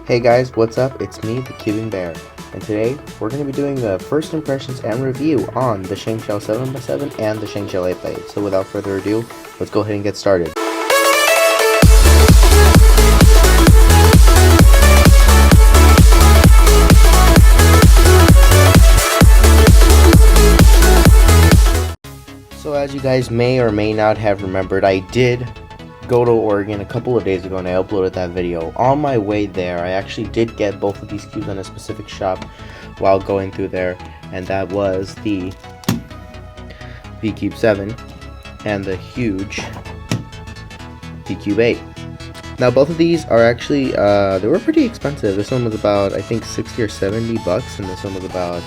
Hey guys, what's up? It's me, the Cubing Bear, and today we're going to be doing a first impressions and review on the SHENXIAO 7x7 and the SHENXIAO 8x8. So without further ado, let's go ahead and get started. So as you guys may or may not have remembered, I did go to Oregon a couple of days ago and I uploaded that video. On my way there, I actually did get both of these cubes on a specific shop while going through there, and that was the VCube 7 and the huge VCube 8. Now both of these are actually, they were pretty expensive. This one was about, I think, 60 or 70 bucks, and this one was about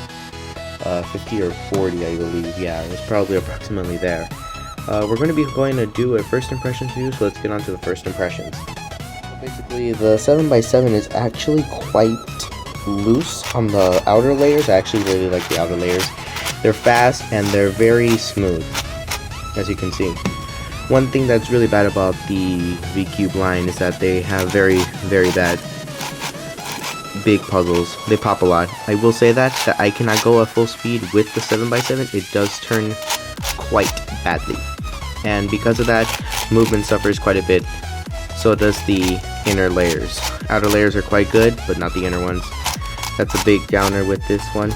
50 or 40, I believe. Yeah, it was probably approximately there. We're going to be going to do a first impressions view, so let's get on to the first impressions. Basically, the 7x7 is actually quite loose on the outer layers. I actually really like the outer layers. They're fast and they're very smooth, as you can see. One thing that's really bad about the VCube line is that they have very, very bad big puzzles. They pop a lot. I will say that I cannot go at full speed with the 7x7. It does turn quite badly, and because of that, movement suffers quite a bit. So does the inner layers. Outer layers are quite good, but not the inner ones. That's a big downer with this one.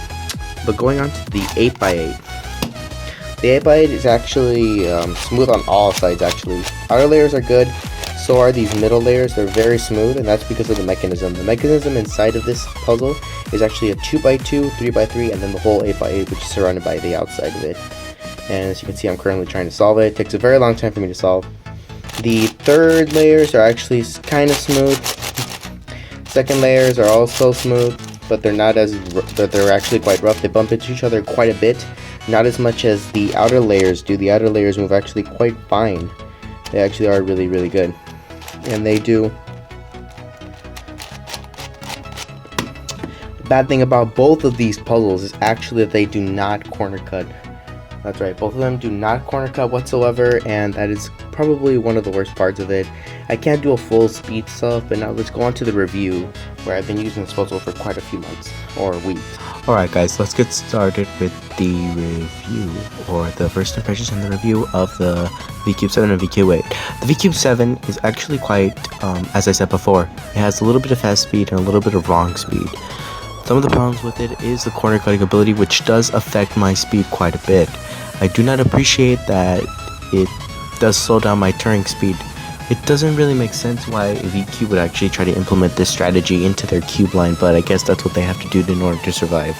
But going on to the 8x8. The 8x8 is actually smooth on all sides. Actually, outer layers are good, so are these middle layers. They're very smooth, and that's because of the mechanism. The mechanism inside of this puzzle is actually a 2x2, 3x3, and then the whole 8x8, which is surrounded by the outside of it. And as you can see, I'm currently trying to solve it. It takes a very long time for me to solve. The third layers are actually kind of smooth. Second layers are also smooth, but they're not as, they're actually quite rough. They bump into each other quite a bit. Not as much as the outer layers do. The outer layers move actually quite fine. They actually are really, really good. And they do. The bad thing about both of these puzzles is actually that they do not corner cut. That's right, both of them do not corner cut whatsoever, and that is probably one of the worst parts of it. I can't do a full speed stuff, but now let's go on to the review, where I've been using this puzzle for quite a few months, or weeks. Alright guys, let's get started with the review, or the first impressions and the review of the VCube 7 and VCube 8. The VCube 7 is actually quite, as I said before, it has a little bit of fast speed and a little bit of wrong speed. Some of the problems with it is the corner cutting ability, which does affect my speed quite a bit. I do not appreciate that it does slow down my turning speed. It doesn't really make sense why VCube would actually try to implement this strategy into their cube line, but I guess that's what they have to do in order to survive.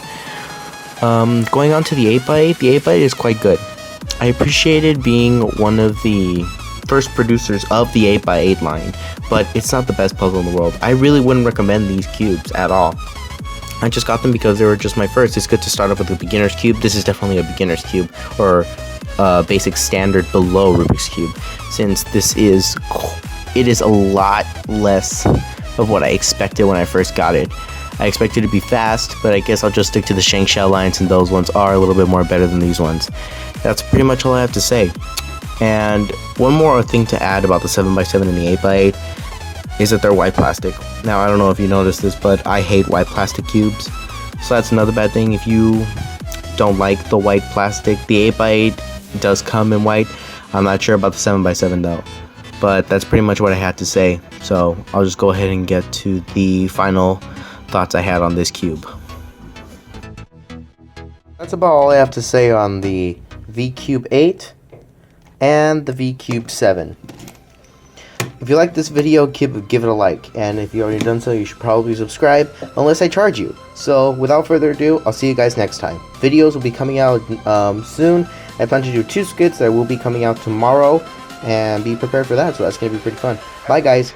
Going on to the 8x8, the 8x8 is quite good. I appreciated being one of the first producers of the 8x8 line, but it's not the best puzzle in the world. I really wouldn't recommend these cubes at all. I just got them because they were just my first. It's good to start off with a beginner's cube. This is definitely a beginner's cube, or basic standard below Rubik's Cube, since it is a lot less of what I expected when I first got it. I expected it to be fast, but I guess I'll just stick to the SHENXIAO lines, and those ones are a little bit more better than these ones. That's pretty much all I have to say. And one more thing to add about the 7x7 and the 8x8 is that they're white plastic. Now, I don't know if you noticed this, but I hate white plastic cubes, so that's another bad thing. If you don't like the white plastic, the 8x8 does come in white. I'm not sure about the 7x7 though, but that's pretty much what I had to say. So I'll just go ahead and get to the final thoughts I had on this cube. That's about all I have to say on the VCube 8 and the VCube 7. If you like this video, give it a like, and if you already done so, you should probably subscribe, unless I charge you. So without further ado, I'll see you guys next time. Videos will be coming out soon. I plan to do 2 skits that will be coming out tomorrow, and be prepared for that, so that's going to be pretty fun. Bye guys!